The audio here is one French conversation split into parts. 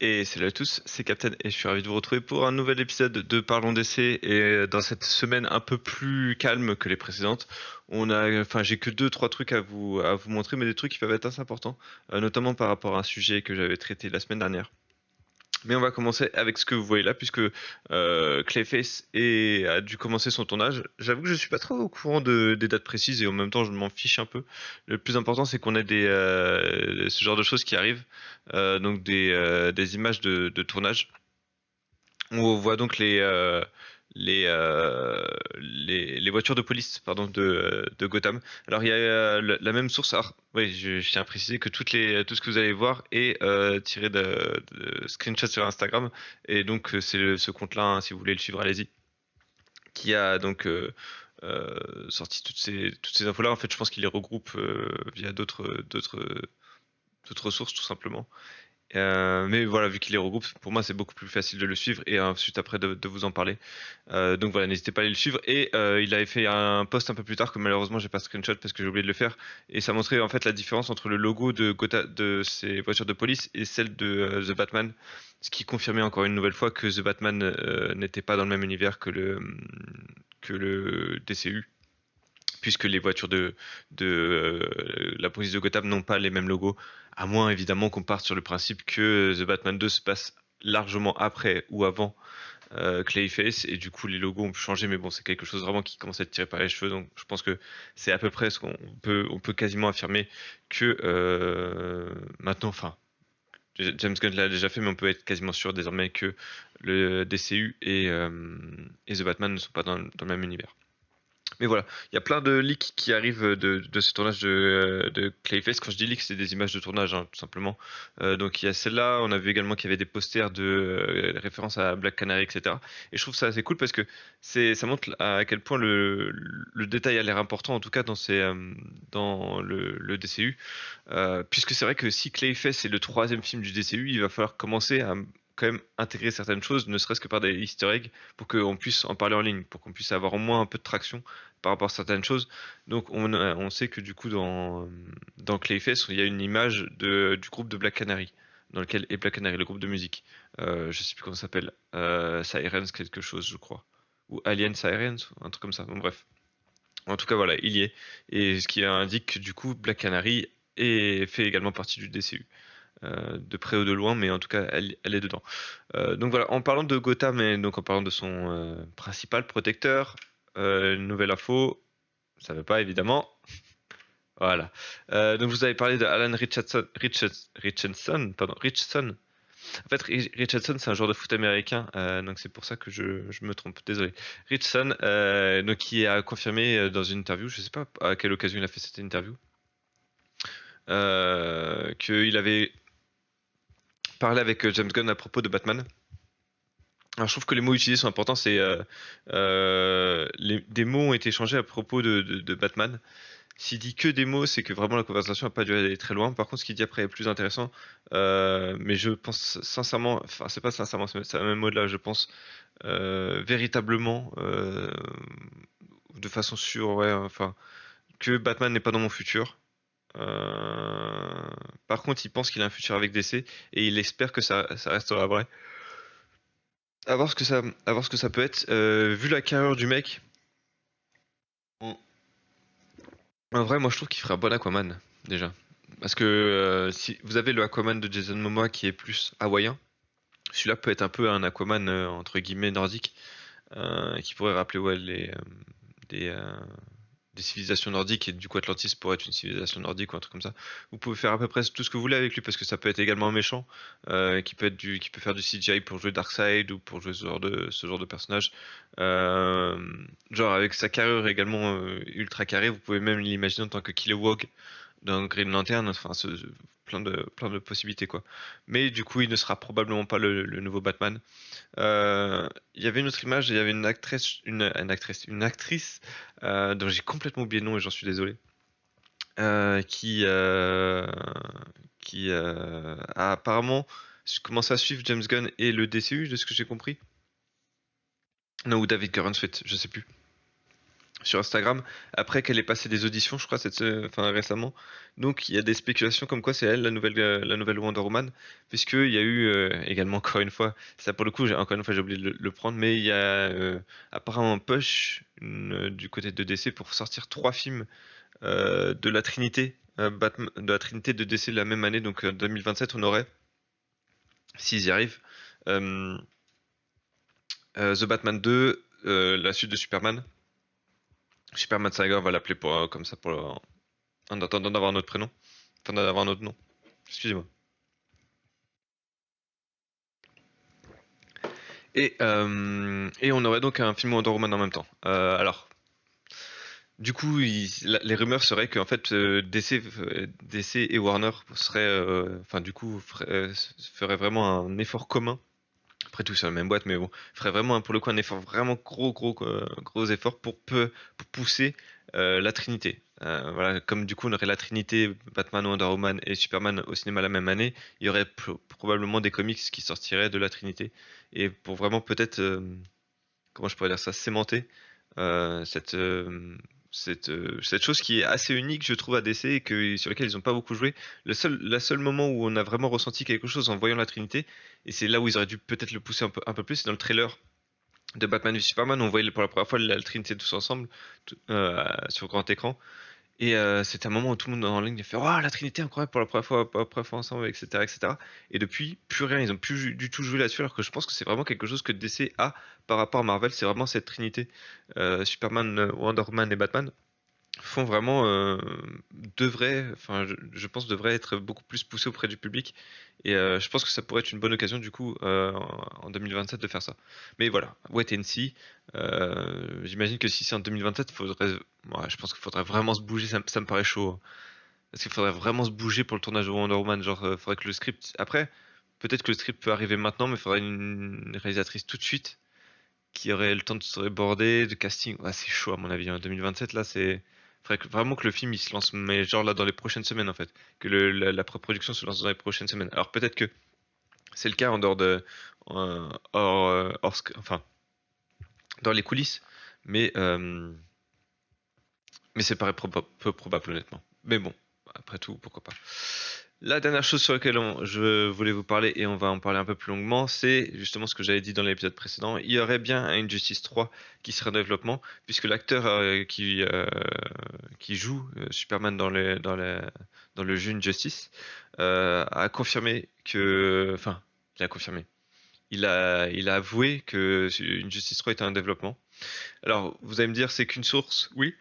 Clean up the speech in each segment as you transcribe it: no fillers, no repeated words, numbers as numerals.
Et salut à tous, c'est Captain et je suis ravi de vous retrouver pour un nouvel épisode de Parlons d'essai. Et dans cette semaine un peu plus calme que les précédentes, j'ai que deux, trois trucs à vous montrer, mais des trucs qui peuvent être assez importants, notamment par rapport à un sujet que j'avais traité la semaine dernière. Mais on va commencer avec ce que vous voyez là, puisque Clayface a dû commencer son tournage. J'avoue que je suis pas trop au courant des dates précises et en même temps je m'en fiche un peu. Le plus important c'est qu'on ait ce genre de choses qui arrivent, donc des images de tournage. On voit donc les, euh, les voitures de police pardon, de Gotham. Alors il y a la même source. Alors, oui, je tiens à préciser que tout ce que vous allez voir est tiré de screenshots sur Instagram. Et donc ce compte-là, hein, si vous voulez le suivre, allez-y. Qui a donc sorti toutes ces infos-là. En fait, je pense qu'il les regroupe via d'autres sources tout simplement. Mais voilà, vu qu'il les regroupe, pour moi c'est beaucoup plus facile de le suivre et ensuite après de vous en parler. Donc voilà, n'hésitez pas à aller le suivre. Et il avait fait un post un peu plus tard que malheureusement j'ai pas screenshot parce que j'ai oublié de le faire. Et ça montrait en fait la différence entre le logo de ces voitures de police et celle de The Batman. Ce qui confirmait encore une nouvelle fois que The Batman n'était pas dans le même univers que le DCU puisque les voitures de la police de Gotham n'ont pas les mêmes logos, à moins évidemment qu'on parte sur le principe que The Batman 2 se passe largement après ou avant Clayface, et du coup les logos ont pu changer, mais bon, c'est quelque chose vraiment qui commence à être tiré par les cheveux, donc je pense que c'est à peu près ce on peut quasiment affirmer que maintenant, enfin, James Gunn l'a déjà fait, mais on peut être quasiment sûr désormais que le DCU et The Batman ne sont pas dans le même univers. Mais voilà, il y a plein de leaks qui arrivent de ce tournage de Clayface. Quand je dis leaks, c'est des images de tournage, hein, tout simplement. Donc il y a celle-là, on a vu également qu'il y avait des posters de références à Black Canary, etc. Et je trouve ça assez cool parce que ça montre à quel point le détail a l'air important, en tout cas dans le DCU. Puisque c'est vrai que si Clayface est le troisième film du DCU, il va falloir commencer à quand même intégrer certaines choses, ne serait-ce que par des easter eggs, pour qu'on puisse en parler en ligne, pour qu'on puisse avoir au moins un peu de traction par rapport à certaines choses. Donc on sait que du coup dans Clayface, il y a une image du groupe de Black Canary, dans lequel est Black Canary, le groupe de musique. Je sais plus comment ça s'appelle. Sirens quelque chose, je crois. Ou Alien Sirens, un truc comme ça. Bon bref. En tout cas voilà, il y est. Et ce qui indique que du coup Black Canary fait également partie du DCU. De près ou de loin, mais en tout cas, elle est dedans. Donc voilà, en parlant de Gotham et donc en parlant de son principal protecteur, nouvelle info, ça veut pas évidemment. Voilà. Donc vous avez parlé de Alan Richardson, pardon, Richardson. En fait, Richardson, c'est un joueur de foot américain, donc c'est pour ça que je me trompe. Désolé. Richardson, donc qui a confirmé dans une interview, je sais pas à quelle occasion il a fait cette interview, qu'il avait parlé avec James Gunn à propos de Batman. Alors je trouve que les mots utilisés sont importants. Des mots ont été échangés à propos de Batman. S'il dit que des mots, c'est que vraiment la conversation n'a pas dû aller très loin. Par contre, ce qu'il dit après est plus intéressant. Mais je pense sincèrement, enfin c'est pas sincèrement, c'est la même mot-là. Je pense véritablement, de façon sûre, ouais, enfin que Batman n'est pas dans mon futur. Par contre, il pense qu'il a un futur avec DC et il espère que ça restera vrai. À voir ce que ça peut être. Vu la carrure du mec, en, en vrai, moi je trouve qu'il ferait un bon Aquaman, déjà. Parce que si vous avez le Aquaman de Jason Momoa qui est plus hawaïen, celui-là peut être un peu un Aquaman entre guillemets nordique, qui pourrait rappeler ouais, des, euh, des civilisations nordiques, et du coup Atlantis pourrait être une civilisation nordique ou un truc comme ça. Vous pouvez faire à peu près tout ce que vous voulez avec lui parce que ça peut être également un méchant qui peut faire du CGI pour jouer Darkseid ou pour jouer ce genre de personnage. Euh, Genre avec sa carrure également ultra carrée, vous pouvez même l'imaginer en tant que Kilowog dans Green Lantern, enfin plein de possibilités quoi. Mais du coup, il ne sera probablement pas le nouveau Batman. Il y avait une autre image, il y avait une actrice dont j'ai complètement oublié le nom et j'en suis désolé, qui a apparemment commencé à suivre James Gunn et le DCU, de ce que j'ai compris. Non, ou David Corenswet, je sais plus. sur Instagram après qu'elle ait passé des auditions, je crois, enfin, récemment. Donc il y a des spéculations comme quoi c'est elle la nouvelle Wonder Woman, puisqu'il y a eu également encore une fois, ça pour le coup, encore une fois j'ai oublié de le prendre, mais il y a apparemment un push du côté de DC pour sortir trois films de la Trinité, de la Trinité de DC la même année, donc 2027 on aurait, s'ils y arrivent, euh, The Batman 2, la suite de Superman. Superman Saga, on va l'appeler comme ça en attendant d'avoir notre prénom. Enfin, d'avoir notre nom. Excusez-moi. Et on aurait donc un film Wonder Woman en même temps. Alors, du coup, les rumeurs seraient qu'en fait DC et Warner seraient, enfin du coup, feraient vraiment un effort commun. Après tout, c'est la même boîte, mais bon, feraient vraiment pour le coup un effort vraiment gros effort pour pousser la Trinité. Voilà, comme du coup on aurait la Trinité, Batman, Wonder Woman et Superman au cinéma la même année, il y aurait probablement des comics qui sortiraient de la Trinité et pour vraiment peut-être, comment je pourrais dire ça, cimenter euh, cette, euh, cette chose qui est assez unique, je trouve, à DC et sur laquelle ils n'ont pas beaucoup joué. La seule moment où on a vraiment ressenti quelque chose en voyant la Trinité, et c'est là où ils auraient dû peut-être le pousser un peu plus, c'est dans le trailer de Batman v Superman, on voyait pour la première fois la Trinité tous ensemble sur grand écran. Et c'était un moment où tout le monde en ligne a fait oh, la Trinité incroyable pour la première fois ensemble, etc., etc. Et depuis, plus rien, ils ont plus du tout joué là-dessus, alors que je pense que c'est vraiment quelque chose que DC a par rapport à Marvel, c'est vraiment cette Trinité. Superman, Wonder Woman et Batman font vraiment enfin je pense devrait être beaucoup plus poussé auprès du public et je pense que ça pourrait être une bonne occasion du coup en 2027 de faire ça. Mais voilà, wait and see. J'imagine que si c'est en 2027, je pense qu'il faudrait vraiment se bouger, ça me paraît chaud, hein. Parce qu'il faudrait vraiment se bouger pour le tournage de Wonder Woman, genre faudrait que le script après peut-être que le script peut arriver maintenant, mais il faudrait une réalisatrice tout de suite qui aurait le temps de se reborder, de casting. Ouais, c'est chaud à mon avis. En 2027, là, faudrait vraiment que le film il se lance, mais genre là dans les prochaines semaines en fait, que la pré-production se lance dans les prochaines semaines. Alors peut-être que c'est le cas en dehors de, enfin, dans les coulisses, mais mais c'est paraît peu probable honnêtement. Mais bon, après tout, pourquoi pas. La dernière chose sur laquelle je voulais vous parler, et on va en parler un peu plus longuement, c'est justement ce que j'avais dit dans l'épisode précédent. Il y aurait bien un Injustice 3 qui serait en développement, puisque l'acteur qui joue Superman dans le jeu Injustice a confirmé que... Enfin, il a confirmé. Il a avoué que Injustice 3 était en développement. Alors, vous allez me dire, c'est qu'une source? Oui.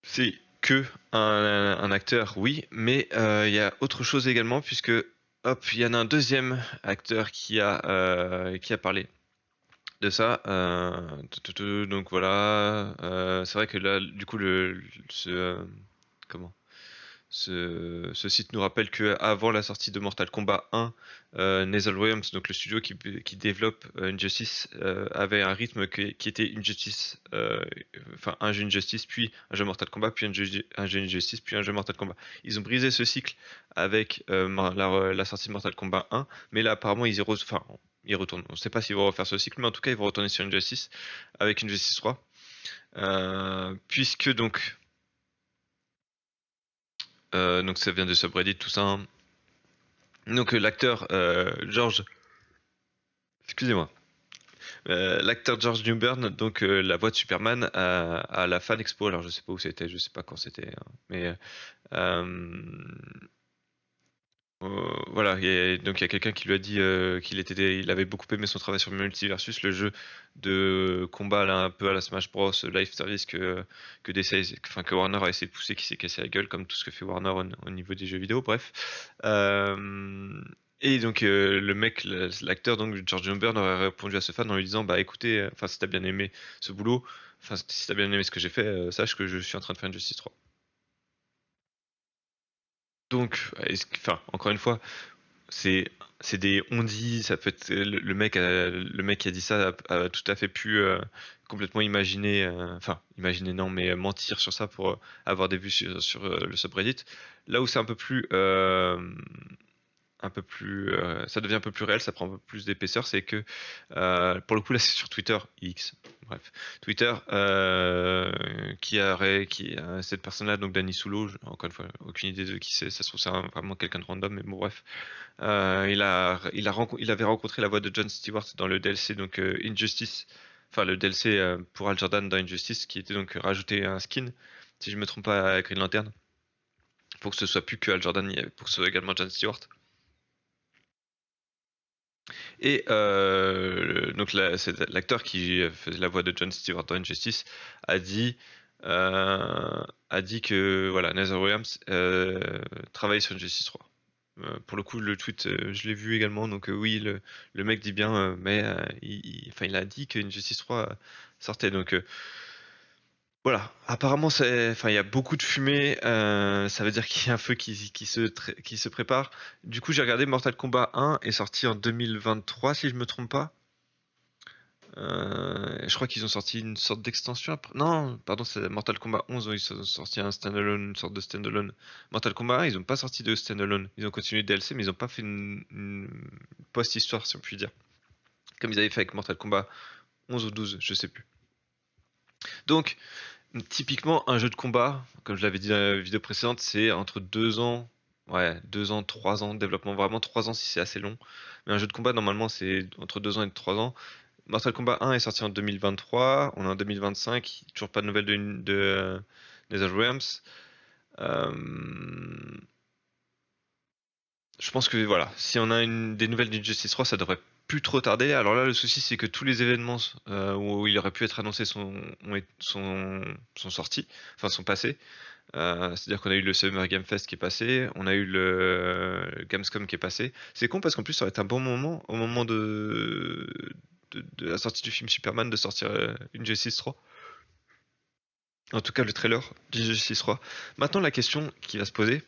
C'est que un acteur, oui, mais il y a autre chose également, puisque hop, il y en a un deuxième acteur qui a parlé de ça. Donc voilà, c'est vrai que là, du coup, comment? Ce site nous rappelle que avant la sortie de Mortal Kombat 1, NetherRealms, donc le studio qui développe Injustice, avait un rythme qui était Injustice, enfin un jeu Injustice, puis un jeu Mortal Kombat, puis un jeu Injustice, puis un jeu Mortal Kombat. Ils ont brisé ce cycle avec la sortie de Mortal Kombat 1, mais là apparemment enfin, ils retournent. On ne sait pas s'ils vont refaire ce cycle, mais en tout cas ils vont retourner sur Injustice avec Injustice 3, puisque donc ça vient de subreddit tout ça, hein. Donc l'acteur George, excusez-moi, l'acteur George Newbern, donc la voix de Superman à la Fan Expo. Alors je sais pas où c'était, je sais pas quand c'était, hein, mais euh, voilà. Donc il y a quelqu'un qui lui a dit il avait beaucoup aimé son travail sur Multiversus, le jeu de combat là, un peu à la Smash Bros. Live Service que Warner a essayé de pousser, qui s'est cassé la gueule comme tout ce que fait Warner au niveau des jeux vidéo. Bref. Et donc le mec, l'acteur donc George Newbern aurait répondu à ce fan en lui disant bah écoutez, enfin si t'as bien aimé ce boulot, enfin si t'as bien aimé ce que j'ai fait, sache que je suis en train de faire une Justice 3. Donc, enfin encore une fois, c'est c'est des on-dit, ça peut être le mec qui a dit ça a tout à fait pu complètement imaginer, enfin imaginer non, mais mentir sur ça pour avoir des vues sur le subreddit. Là où c'est un peu plus un peu plus, ça devient un peu plus réel, ça prend un peu plus d'épaisseur, c'est que pour le coup là c'est sur Twitter X, bref, Twitter cette personne-là, donc Danny Soulo, encore une fois aucune idée de qui c'est, ça se trouve c'est vraiment quelqu'un de random, mais bon bref, il avait rencontré la voix de Jon Stewart dans le DLC donc Injustice, enfin le DLC pour Al Jordan dans Injustice qui était donc rajouter un skin, si je me trompe pas à Green Lantern, pour que ce soit plus que Al Jordan, pour que ce soit également Jon Stewart. Et donc c'est l'acteur qui faisait la voix de Jon Stewart dans Injustice a dit a dit que voilà Nether Williams travaille sur Injustice 3. Pour le coup, le tweet, je l'ai vu également, donc oui, le mec dit bien, mais enfin, il a dit que Injustice 3 sortait, donc voilà. Apparemment, enfin, il y a beaucoup de fumée, ça veut dire qu'il y a un feu qui se prépare. Du coup, j'ai regardé Mortal Kombat 1 est sorti en 2023, si je me trompe pas. Je crois qu'ils ont sorti une sorte d'extension après. Non, pardon, c'est Mortal Kombat 11, ils ont sorti un standalone, une sorte de standalone. Mortal Kombat 1, ils ont pas sorti de standalone. Ils ont continué le DLC, mais ils ont pas fait une post-histoire, si on peut dire. Comme ils avaient fait avec Mortal Kombat 11 ou 12, je sais plus. Donc, typiquement, un jeu de combat, comme je l'avais dit dans la vidéo précédente, c'est entre 2 ans, ouais, 2 ans, 3 ans de développement, vraiment 3 ans si c'est assez long. Mais un jeu de combat, normalement, c'est entre 2 ans et 3 ans. Mortal Kombat 1 est sorti en 2023, on est en 2025, toujours pas de nouvelles de NetherRealms. Euh, je pense que voilà, si on a des nouvelles d'Injustice 3, ça devrait plus trop tarder. Alors là, le souci, c'est que tous les événements où il aurait pu être annoncé sont sortis, enfin sont passés. C'est-à-dire qu'on a eu le Summer Game Fest qui est passé, on a eu le Gamescom qui est passé. C'est con parce qu'en plus, ça aurait été un bon moment, au moment de la sortie du film Superman, de sortir Injustice 3. En tout cas, le trailer d'Injustice 3. Maintenant, la question qui va se poser,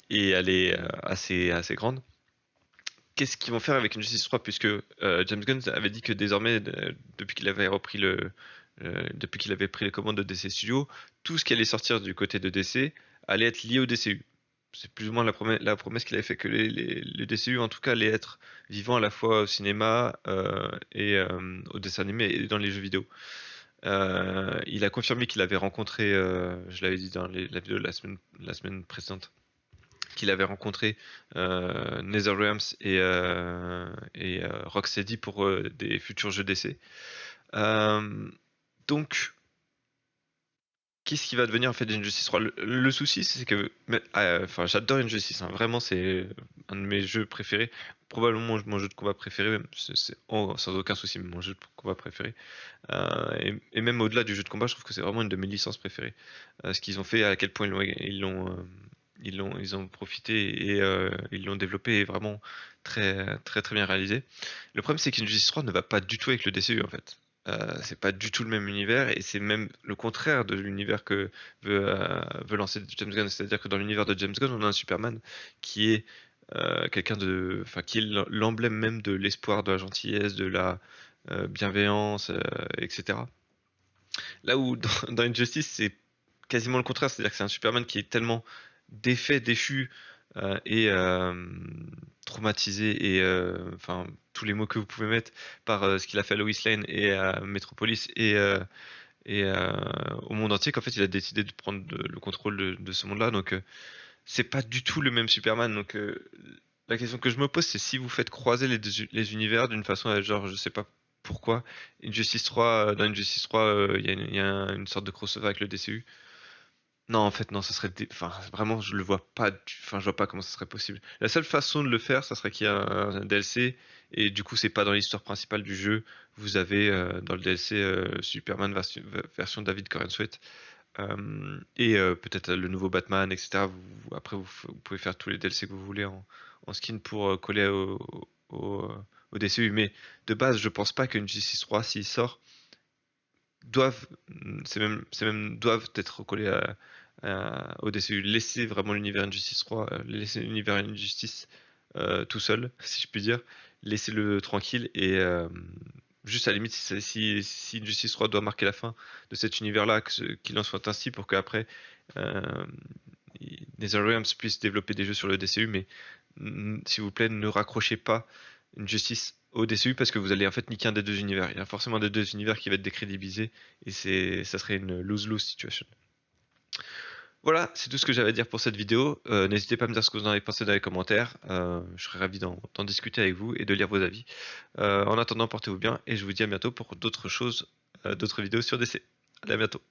et elle est assez grande, qu'est-ce qu'ils vont faire avec Injustice 3 puisque James Gunn avait dit que désormais, depuis qu'il avait depuis qu'il avait pris les commandes de DC Studios, tout ce qui allait sortir du côté de DC allait être lié au DCU. C'est plus ou moins la promesse qu'il avait fait que les DCU en tout cas allait être vivant à la fois au cinéma et au dessin animé et dans les jeux vidéo. Il a confirmé qu'il avait rencontré, je l'avais dit dans la vidéo de la semaine précédente, qu'il avait rencontré NetherRealms et Rocksteady pour des futurs jeux d'essai. Donc, qu'est-ce qui va devenir en fait d'Injustice 3? Le souci, c'est que, enfin, j'adore Injustice, hein, vraiment, c'est un de mes jeux préférés, probablement mon jeu de combat préféré, même, sans aucun souci, mon jeu de combat préféré. Et même au-delà du jeu de combat, je trouve que c'est vraiment une de mes licences préférées. Ce qu'ils ont fait, à quel point ils ont profité et ils l'ont développé est vraiment très très très bien réalisé. Le problème, c'est qu'Injustice 3 ne va pas du tout avec le DCU en fait. C'est pas du tout le même univers et c'est même le contraire de l'univers que veut lancer James Gunn. C'est-à-dire que dans l'univers de James Gunn, on a un Superman qui est enfin qui est l'emblème même de l'espoir, de la gentillesse, de la bienveillance, etc. Là où dans Injustice, c'est quasiment le contraire, c'est-à-dire que c'est un Superman qui est tellement défait, déchu et traumatisé et enfin tous les mots que vous pouvez mettre par ce qu'il a fait à Lois Lane et à Metropolis et au monde entier qu'en fait il a décidé de prendre le contrôle de ce monde-là. Donc c'est pas du tout le même Superman. Donc la question que je me pose, c'est si vous faites croiser les univers d'une façon, genre, je sais pas pourquoi, dans Injustice 3, il y a une sorte de crossover avec le DCU. Non, en fait, non, enfin, vraiment, je le vois pas, enfin, je vois pas comment ça serait possible. La seule façon de le faire, ça serait qu'il y ait un DLC, et du coup, c'est pas dans l'histoire principale du jeu. Vous avez dans le DLC Superman version David Corenswet, et peut-être le nouveau Batman, etc. Après, vous pouvez faire tous les DLC que vous voulez en skin pour coller au, au DCU. Mais de base, je pense pas qu'une Justice 3, s'il sort, doivent, doivent être collés au DCU. Laisser vraiment l'univers Injustice 3, laisser l'univers Injustice tout seul, si je puis dire. Laissez-le tranquille et juste à la limite, si Injustice 3 doit marquer la fin de cet univers-là, qu'il en soit ainsi pour qu'après euh, NetherRealms puisse développer des jeux sur le DCU, mais s'il vous plaît, ne raccrochez pas une justice au DCU parce que vous allez en fait niquer un des deux univers. Il y a forcément un des deux univers qui va être décrédibilisé et ça serait une lose-lose situation. Voilà, c'est tout ce que j'avais à dire pour cette vidéo. N'hésitez pas à me dire ce que vous en avez pensé dans les commentaires. Je serais ravi d'en discuter avec vous et de lire vos avis. En attendant, portez-vous bien et je vous dis à bientôt pour d'autres choses, d'autres vidéos sur DC. Allez, à bientôt.